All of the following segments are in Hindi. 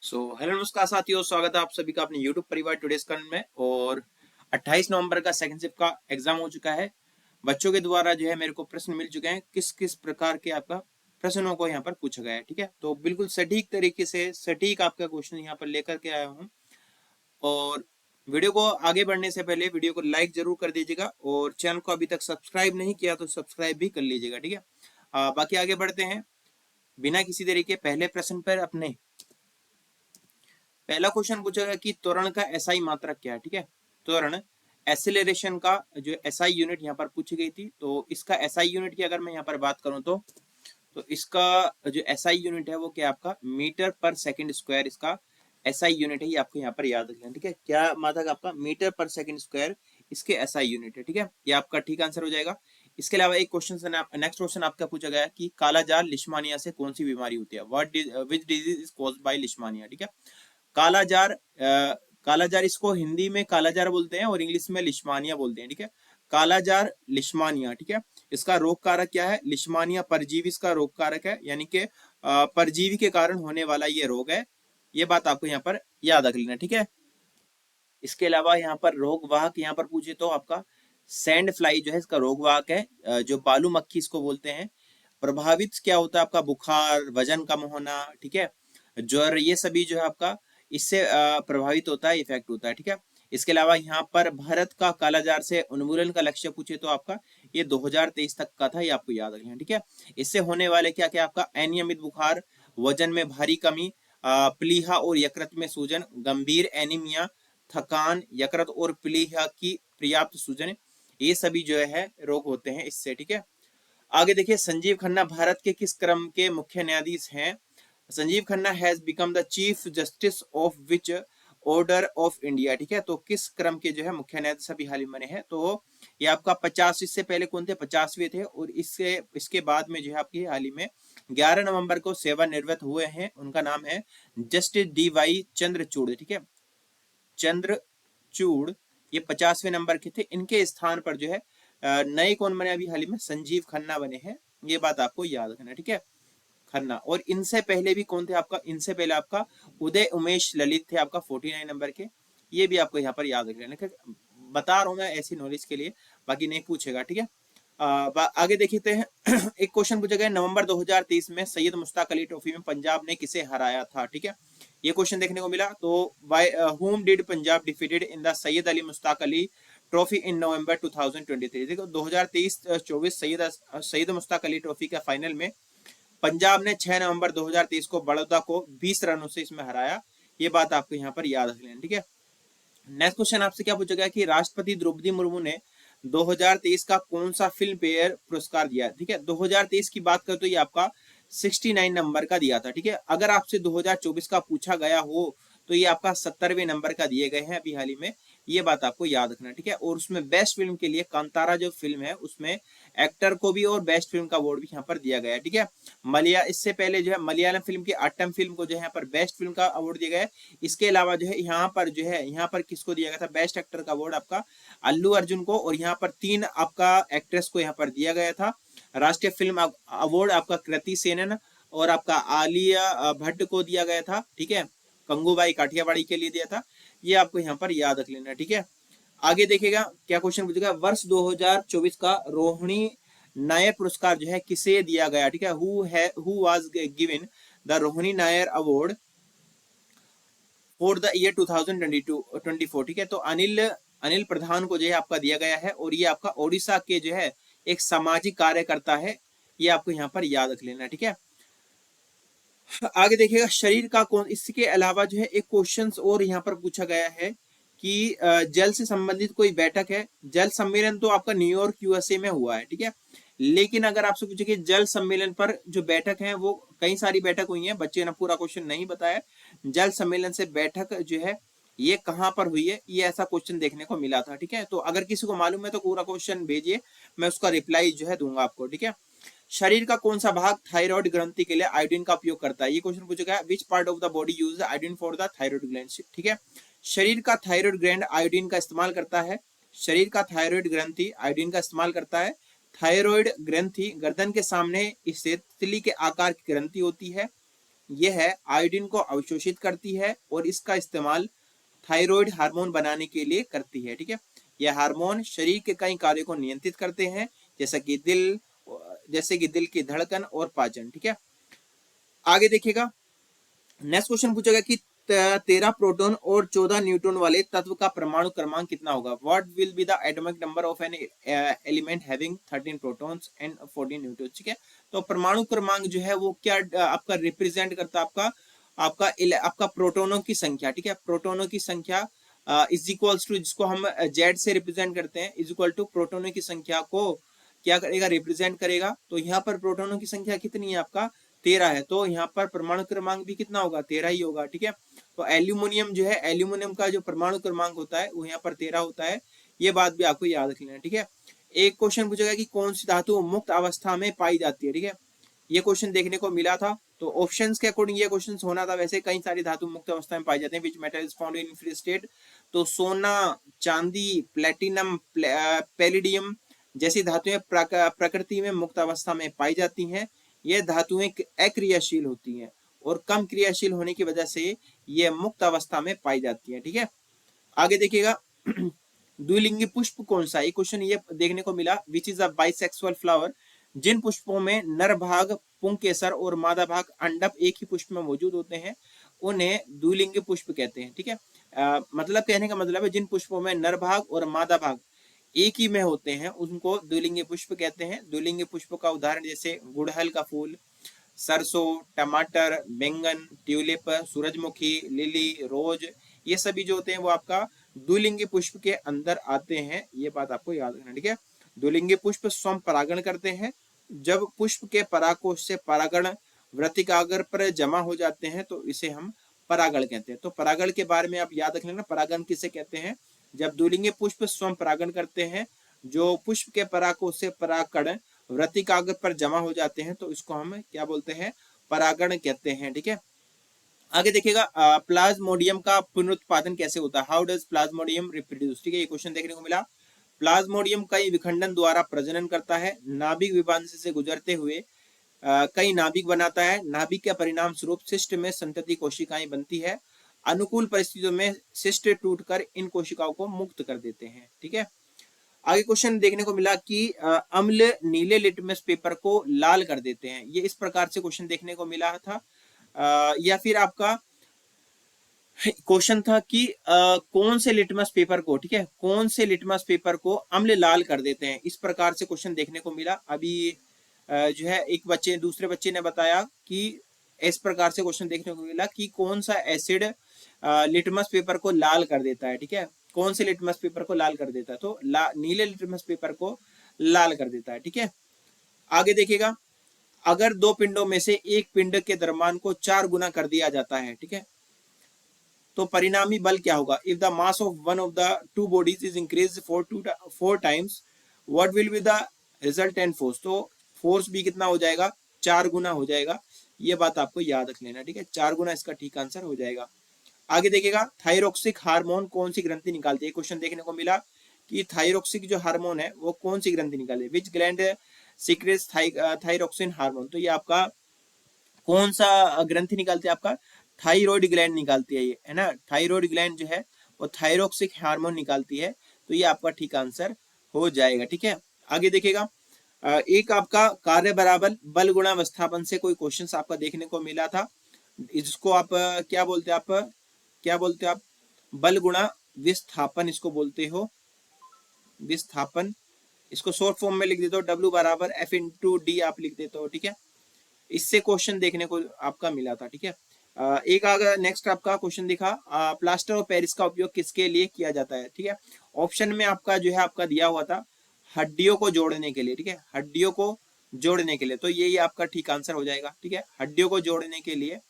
हेलो नमस्कार साथियों, स्वागत है आप सभी का अपने YouTube परिवार टुडेस करंट में। और 28 नवंबर का सेकंड शिफ्ट का एग्जाम हो चुका है। बच्चों के द्वारा जो है मेरे को प्रश्न मिल चुके हैं, किस किस प्रकार के आपका प्रश्नों को यहाँ पर पूछा गया है। ठीक है, तो बिल्कुल सटीक तरीके से सटीक आपका क्वेश्चन यहाँ पर लेकर के आया हूँ। और वीडियो को आगे बढ़ने से पहले वीडियो को लाइक जरूर कर दीजिएगा और चैनल को अभी तक सब्सक्राइब नहीं किया तो सब्सक्राइब भी कर लीजिएगा। ठीक है, बाकी आगे बढ़ते हैं बिना किसी देरी के पहले प्रश्न पर। अपने पहला क्वेश्चन पूछा गया कि त्वरण का एसआई मात्रक क्या है। ठीक है, त्वरण एसिलेरेशन का जो एसआई यूनिट यहाँ पर पूछी गई थी, तो इसका एसआई यूनिट की अगर मैं यहाँ पर बात करूं तो इसका जो एसआई यूनिट है वो क्या आपका मीटर पर सेकंड स्क्वायर इसका एसआई यूनिट है। ये आपको यहाँ पर याद रखना है। ठीक है, क्या मात्रक आपका मीटर पर सेकंड स्क्वायर इसके एसआई यूनिट है। ठीक है, ये आपका ठीक आंसर हो जाएगा। इसके अलावा एक क्वेश्चन नेक्स्ट क्वेश्चन आपका पूछा गया कि कालाजार लिश्मानिया से कौन सी बीमारी होती है। What which disease is caused by leishmania. ठीक है, कालाजार कालाजार इसको हिंदी में कालाजार बोलते हैं और इंग्लिश में लिश्मानिया बोलते हैं। ठीक है, कालाजार लिश्मानिया। ठीक है, इसका रोग कारक क्या है। लिश्मानिया परजीवी इसका रोग कारक है, यानी कि परजीवी के कारण होने वाला ये रोग है। ये बात आपको यहाँ पर याद रख लेना। ठीक है, इसके अलावा यहाँ पर रोग वाहक यहाँ पर पूछे तो आपका सैंड फ्लाई जो है इसका रोग वाहक है, जो बालू मक्खी इसको बोलते हैं। प्रभावित क्या होता है आपका बुखार, वजन कम होना, ठीक है, ज्वर, ये सभी जो है आपका इससे प्रभावित होता है, इफेक्ट होता है। ठीक है, इसके अलावा यहाँ पर भारत का कालाजार से उन्मूलन का लक्ष्य पूछे तो आपका ये 2023 तक का था, ये आपको याद रखना है। ठीक है, इससे होने वाले क्या क्या आपका अनियमित बुखार, वजन में भारी कमी, प्लीहा और यकृत में सूजन, गंभीर एनीमिया, थकान, यकृत और प्लीहा की पर्याप्त सूजन, ये सभी जो है रोग होते हैं इससे। ठीक है, आगे देखिए संजीव खन्ना भारत के किस क्रम के मुख्य न्यायाधीश हैं। Sanjeev Khanna has become the chief justice of which order of India. ठीक है, तो किस क्रम के जो है मुख्य न्यायाधीश अभी हाल ही बने हैं, तो ये आपका 50, इससे पहले कौन थे, 50वें थे। और इसके बाद में जो है आपकी हाल ही में 11 नवंबर को सेवानिवृत्त हुए हैं। उनका नाम है जस्टिस DY चंद्रचूड़। ठीक है, चंद्रचूड़ ये 50वें नंबर के थे। इनके स्थान पर जो है नए कौन बने अभी हाल ही में, संजीव खन्ना बने हैं। ये बात आपको याद रखना। ठीक है, खन्ना। और इनसे पहले भी कौन थे आपका, इनसे पहले आपका उदय उमेश ललित थे आपका 49 नंबर के। ये भी आपको यहाँ पर याद रख लेना, बता रहा हूँ मैं ऐसी नॉलेज के लिए, बाकी नहीं पूछेगा। ठीक है, आगे देखते हैं एक क्वेश्चन पूछा गया नवंबर 2023 में सैयद मुश्ताक अली ट्रॉफी में पंजाब ने किसे हराया था। ठीक है, ये क्वेश्चन देखने को मिला। तो by whom did Punjab defeated in the Syed Ali Mushtaq Ali trophy in November 2023। देखो 2023-24 सैयद मुश्ताक अली ट्रॉफी का फाइनल में पंजाब ने 6 नवंबर 2023 को बड़ौदा को 20 रनों से इसमें हराया। ये बात आपको यहाँ पर याद रख लेना। ठीक है, नेक्स्ट क्वेश्चन आपसे क्या पूछा गया कि राष्ट्रपति द्रौपदी मुर्मू ने 2023 का कौन सा फिल्म फेयर पुरस्कार दिया। ठीक है, 2023 की बात करें तो ये आपका 69 नंबर का दिया था। ठीक है, अगर आपसे 2024 का पूछा गया हो तो ये आपका 70वें नंबर का दिए गए हैं अभी हाल ही में। ये बात आपको याद रखना। ठीक है, और उसमें बेस्ट फिल्म के लिए कांतारा जो फिल्म है उसमें एक्टर को भी और बेस्ट फिल्म का अवार्ड भी यहाँ पर दिया गया है। ठीक है, इससे पहले जो है मलयालम फिल्म की आटम फिल्म को जो है यहाँ पर बेस्ट फिल्म का अवार्ड दिया गया है। इसके अलावा जो है यहाँ पर किसको दिया गया था, बेस्ट एक्टर का अवार्ड आपका अल्लू अर्जुन को। और यहाँ पर 3 आपका एक्ट्रेस को यहाँ पर दिया गया था। राष्ट्रीय फिल्म अवार्ड आपका कृति सेनन और आपका आलिया भट्ट को दिया गया था। ठीक है, कंगूबाई काठियावाड़ी के लिए दिया था। ये आपको यहाँ पर याद रख लेना। ठीक है, आगे देखिएगा क्या क्वेश्चन पूछेगा, वर्ष 2024 का रोहिणी नायर पुरस्कार जो है किसे दिया गया। ठीक है, who was given the Rohini Nair award for the year 2022-24। ठीक है, तो अनिल प्रधान को जो है आपका दिया गया है और ये आपका ओडिशा के जो है एक सामाजिक कार्यकर्ता है। ये आपको यहाँ पर याद रख लेना। ठीक है, आगे देखिएगा शरीर का कौन, इसके अलावा जो है एक क्वेश्चन और यहाँ पर पूछा गया है कि जल से संबंधित कोई बैठक है। जल सम्मेलन तो आपका न्यूयॉर्क USA में हुआ है। ठीक है, लेकिन अगर आपसे पूछे कि जल सम्मेलन पर जो बैठक है वो कई सारी बैठक हुई है, बच्चे ने पूरा क्वेश्चन नहीं बताया। जल सम्मेलन से बैठक जो है ये कहाँ पर हुई है, ये ऐसा क्वेश्चन देखने को मिला था। ठीक है, तो अगर किसी को मालूम है तो पूरा क्वेश्चन भेजिए, मैं उसका रिप्लाई जो है दूंगा आपको। ठीक है, शरीर का कौन सा भाग थायराइड ग्रंथि के लिए आयोडीन का उपयोग करता है। ये क्वेश्चन पूछा गया which part of the body use iodine for the thyroid gland. ठीक है, शरीर का थायराइड ग्लैंड आयोडीन का इस्तेमाल करता है। शरीर का थायराइड ग्रंथि आयोडीन का इस्तेमाल करता है। थायराइड ग्रंथि गर्दन के सामने स्थित तितली के आकार की ग्रंथि होती है। ये है आयोडीन को अवशोषित करती है और इसका इस्तेमाल थायराइड हार्मोन बनाने के लिए करती है, ठीक है। यह हार्मोन शरीर के कई कार्यों को नियंत्रित करते हैं, जैसे कि दिल की धड़कन और पाचन, ठीक है। आगे देखिएगा, नेक्स्ट क्वेश्चन पूछेगा कि 13 प्रोटॉन और 14 न्यूट्रॉन वाले तत्व का परमाणु क्रमांक कितना होगा। What will be the atomic number of an element having 13 protons and 14 neutrons, ठीक है। तो परमाणु क्रमांक जो है वो क्या आपका रिप्रेजेंट करता है, आपका प्रोटोनों की संख्या, ठीक है। प्रोटोनों की संख्या इज इक्वल्स टू, जिसको हम जेड से रिप्रेजेंट करते हैं, इज इक्वल टू प्रोटोनों की संख्या को क्या करेगा, रिप्रेजेंट करेगा। तो यहाँ पर प्रोटोनों की संख्या कितनी है, आपका 13 है, तो यहाँ पर परमाणु क्रमांक भी कितना होगा, 13 ही होगा, ठीक है। तो एल्यूमिनियम जो है, एल्यूमिनियम का जो परमाणु क्रमांक होता है वो यहाँ पर 13 होता है। ये बात भी आपको याद रखना है, ठीक है। एक क्वेश्चन पूछेगा कि कौन सी धातु मुक्त अवस्था में पाई जाती है, ठीक है। ये क्वेश्चन देखने को मिला था, तो ऑप्शंस के अकॉर्डिंग ये क्वेश्चन होना था। वैसे कई सारी धातु मुक्त अवस्था में पाई जाते हैं। Which metal is found in free state, तो सोना, चांदी, प्लेटिनम, पैलिडियम जैसी धातुएं प्रकृति में मुक्त अवस्था में पाई जाती हैं। ये धातुएं अक्रियाशील होती हैं और कम क्रियाशील होने की वजह से ये मुक्त अवस्था में पाई जाती है, ठीक है। आगे देखिएगा, द्विलिंगी पुष्प कौन सा, एक क्वेश्चन ये देखने को मिला। Which is a bisexual flower, जिन पुष्पों में नर भाग पुंकेसर और मादा भाग अंडप एक ही पुष्प में मौजूद होते हैं उन्हें द्विलिंगी पुष्प कहते हैं, ठीक है। मतलब कहने का मतलब है जिन पुष्पों में नर भाग और मादा भाग एक ही में होते हैं उनको द्विलिंगी पुष्प कहते हैं। द्विलिंगी पुष्प का उदाहरण जैसे गुड़हल का फूल, सरसों, टमाटर, बैंगन, ट्यूलिप, सूरजमुखी, लिली, रोज, ये सभी जो होते हैं वो आपका द्विलिंगी पुष्प के अंदर आते हैं। ये बात आपको याद रखना, ठीक है। द्विलिंगी पुष्प स्वयं परागण करते हैं। जब पुष्प के परागकोश से परागण वृत्तिकाग्र पर जमा हो जाते हैं तो इसे हम परागण कहते हैं। तो परागण के बारे में आप याद रख लेना, परागण किसे कहते हैं, जब द्विलिंगी पुष्प स्वयं परागण करते हैं, जो पुष्प के परागकोश से परागकण वृत्तिकाग्र पर जमा हो जाते हैं तो इसको हम क्या बोलते हैं, परागण कहते हैं, ठीक है। आगे देखिएगा, प्लाज्मोडियम का पुनरुत्पादन कैसे होता है, हाउ डज प्लाज्मोडियम रिप्रोड्यूस, ठीक है। ये क्वेश्चन देखने को मिला। प्लाज्मोडियम कई विखंडन द्वारा प्रजनन करता है, नाभिक विभाजन से गुजरते हुए कई नाभिक बनाता है। नाभिक के परिणाम स्वरूप शिष्ट में संतति कोशिकाएं बनती है। अनुकूल परिस्थितियों में शिष्ट टूटकर इन कोशिकाओं को मुक्त कर देते हैं, ठीक है। आगे क्वेश्चन देखने को मिला कि अम्ल नीले लिटमस पेपर को लाल कर देते हैं। ये इस प्रकार से क्वेश्चन देखने को मिला था। या फिर आपका क्वेश्चन था कि कौन से लिटमस पेपर को, ठीक है, कौन से लिटमस पेपर को अम्ल लाल कर देते हैं, इस प्रकार से क्वेश्चन देखने को मिला। अभी जो है एक दूसरे बच्चे ने बताया कि इस प्रकार से क्वेश्चन देखने को मिला कि कौन सा एसिड लिटमस पेपर को लाल कर देता है, ठीक है। कौन से लिटमस पेपर को लाल कर देता है, तो नीले लिटमस पेपर को लाल कर देता है, ठीक है। आगे देखिएगा, अगर दो पिंडों में से एक पिंड के द्रव्यमान को 4 गुना कर दिया जाता है, ठीक है, तो परिणामी बल क्या होगा। If the mass of one of the two bodies is increase 4 times, what will be the resultant force, तो फोर्स भी कितना हो जाएगा, 4 गुना हो जाएगा। ये बात आपको याद रख लेना, ठीक है, 4 गुना इसका ठीक आंसर हो जाएगा। आगे देखिएगा, थायरोक्सिक हार्मोन कौन सी ग्रंथि निकालती है। क्वेश्चन देखने को मिला कि थायरोक्सिक जो हार्मोन है वो कौन सी ग्रंथि निकालती है, विच ग्लैंड सीक्रेट्स थायरोक्सिन हार्मोन, तो ये आपका कौन सा ग्रंथि निकालती है, आपका थायराइड ग्लैंड निकालती है, ये है ना। थायराइड ग्लैंड जो है वो थायरोक्सिक हार्मोन निकालती है, तो ये आपका ठीक आंसर हो जाएगा, ठीक है। आगे देखिएगा, एक आपका कार्य बराबर बल गुणा विस्थापन से कोई क्वेश्चन आपका देखने को मिला था। इसको आप क्या बोलते हैं, आप बल गुणा विस्थापन इसको बोलते हो, विस्थापन। इसको शॉर्ट फॉर्म में लिख देते हो, W बराबर F इंटू डी आप लिख देते हो, ठीक है। इससे क्वेश्चन देखने को आपका मिला था, ठीक है। एक अगर नेक्स्ट आपका क्वेश्चन दिखा, प्लास्टर ऑफ पेरिस का उपयोग किसके लिए किया जाता है, ठीक है। ऑप्शन में आपका जो है आपका दिया हुआ था हड्डियों को जोड़ने के लिए, ठीक है, हड्डियों को जोड़ने के लिए, तो ये आपका ठीक आंसर हो जाएगा, ठीक है। हड्डियों को जोड़ने के लिए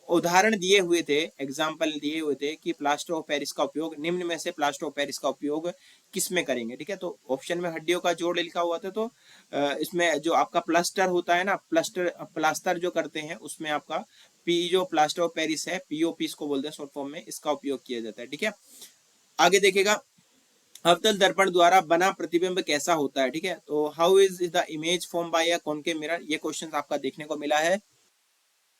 उदाहरण दिए हुए थे, एग्जाम्पल दिए हुए थे कि प्लास्टर ऑफ पेरिस का उपयोग, निम्न में से प्लास्टर ऑफ पेरिस का उपयोग किस में करेंगे, ठीक है। तो ऑप्शन में हड्डियों का जोड़ लिखा हुआ था, तो इसमें जो आपका प्लास्टर होता है ना, प्लास्टर जो करते हैं उसमें आपका जो प्लास्टर ऑफ पेरिस है, पीओपी इसको बोलते हैं शॉर्ट फॉर्म में, इसका उपयोग किया जाता है, ठीक है। आगे देखिएगा, अवतल दर्पण द्वारा बना प्रतिबिंब कैसा होता है, ठीक है। तो how is the image form by a concave mirror, ये क्वेश्चन आपका देखने को मिला है।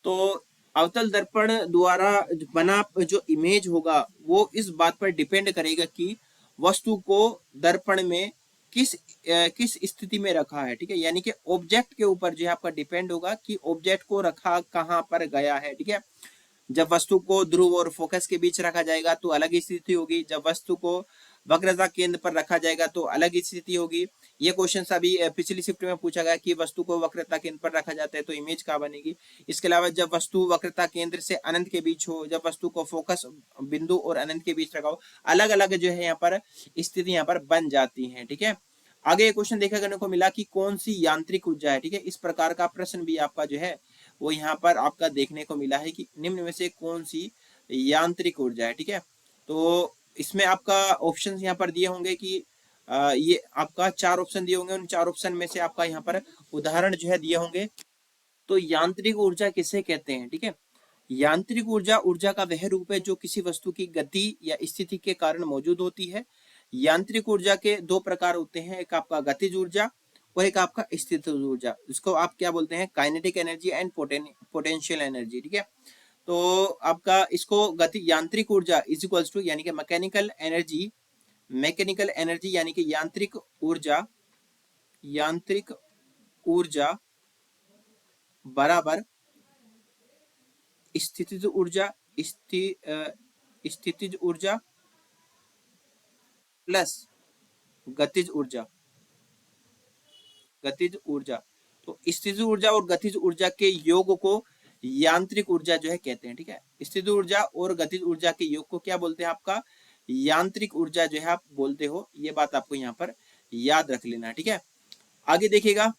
तो अवतल दर्पण द्वारा बना जो इमेज होगा वो इस बात पर डिपेंड करेगा कि वस्तु को दर्पण में किस स्थिति में रखा है, ठीक है। यानी कि ऑब्जेक्ट के ऊपर जो है आपका डिपेंड होगा कि ऑब्जेक्ट को रखा कहाँ पर गया है, ठीक है। जब वस्तु को ध्रुव और फोकस के बीच रखा जाएगा तो अलग स्थिति होगी, जब वस्तु को वक्रता केंद्र पर रखा जाएगा तो अलग स्थिति होगी। ये क्वेश्चन अभी पिछली शिफ्ट में पूछा गया कि वस्तु को वक्रता केंद्र पर रखा जाता है तो इमेज कहाँ बनेगी। इसके अलावा जब वस्तु वक्रता केंद्र से अनंत के बीच हो, जब वस्तु को फोकस बिंदु और अनंत के बीच रखा हो, अलग अलग जो है यहाँ पर स्थिति यहाँ पर बन जाती है, ठीक है। आगे क्वेश्चन देखा करने को मिला कि कौन सी यांत्रिक ऊर्जा है, ठीक है। इस प्रकार का प्रश्न भी आपका जो है वो यहाँ पर आपका देखने को मिला है कि निम्न में से कौन सी यांत्रिक ऊर्जा है, ठीक है। तो इसमें आपका ऑप्शन यहाँ पर दिए होंगे कि ये आपका 4 ऑप्शन दिए होंगे, उन 4 ऑप्शन में से आपका यहाँ पर उदाहरण जो है दिए होंगे। तो यांत्रिक ऊर्जा किसे कहते हैं, ठीक है। यांत्रिक ऊर्जा ऊर्जा का वह रूप है जो किसी वस्तु की गति या स्थिति के कारण मौजूद होती है। यांत्रिक ऊर्जा के 2 प्रकार होते हैं, एक आपका गतिज ऊर्जा और एक आपका स्थितिज ऊर्जा। इसको आप क्या बोलते हैं, kinetic energy and potential energy, ठीक है। तो आपका इसको गति यांत्रिक ऊर्जा इज इक्वल्स टू यानी कि मैकेनिकल एनर्जी यानी कि यांत्रिक ऊर्जा बराबर स्थितिज ऊर्जा प्लस गतिज ऊर्जा। तो स्थितिज ऊर्जा और गतिज ऊर्जा के योग को यांत्रिक ऊर्जा जो है कहते हैं, ठीक है। स्थितिज ऊर्जा और गतिज ऊर्जा के योग को क्या बोलते हैं, आपका यांत्रिक ऊर्जा जो है आप बोलते हो। ये बात आपको यहाँ पर याद रख लेना, ठीक है। आगे देखिएगा,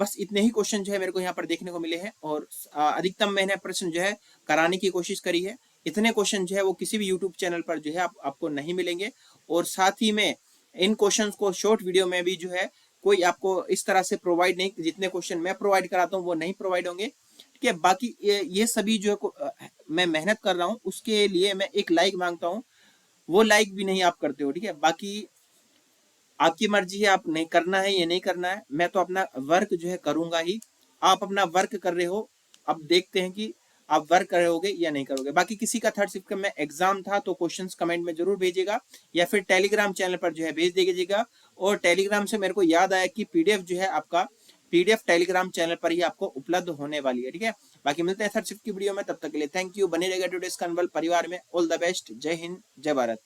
बस इतने ही क्वेश्चन जो है मेरे को यहाँ पर देखने को मिले हैं और अधिकतम मैंने प्रश्न जो है कराने की कोशिश करी है। इतने क्वेश्चन जो है वो किसी भी यूट्यूब चैनल पर जो है आपको नहीं मिलेंगे। और साथ ही में इन क्वेश्चंस को शॉर्ट वीडियो में भी जो है कोई आपको इस तरह से प्रोवाइड नहीं, जितने क्वेश्चन मैं प्रोवाइड कराता हूँ वो नहीं प्रोवाइड होंगे, ठीक है। बाकी ये सभी जो है मैं मेहनत कर रहा हूँ, उसके लिए मैं एक लाइक मांगता हूँ, वो लाइक भी नहीं आप करते हो, ठीक है। बाकी आपकी मर्जी है, आप नहीं करना है या नहीं करना है, मैं तो अपना वर्क जो है करूंगा ही। आप अपना वर्क कर रहे हो, अब देखते हैं कि आप वर्क करोगे या नहीं करोगे। बाकी किसी का थर्ड शिफ्ट में एग्जाम था तो क्वेश्चंस कमेंट में जरूर भेजिएगा या फिर टेलीग्राम चैनल पर जो है भेज दीजिएगा। और टेलीग्राम से मेरे को याद आया कि पीडीएफ जो है आपका पीडीएफ टेलीग्राम चैनल पर ही आपको उपलब्ध होने वाली है, ठीक है। बाकी मिलते हैं थर्ड शिफ्ट की वीडियो में, तब तक के लिए थैंक यू। बने रहेगा टुडेस कन्वल परिवार में। All the best. जय हिंद, जय भारत।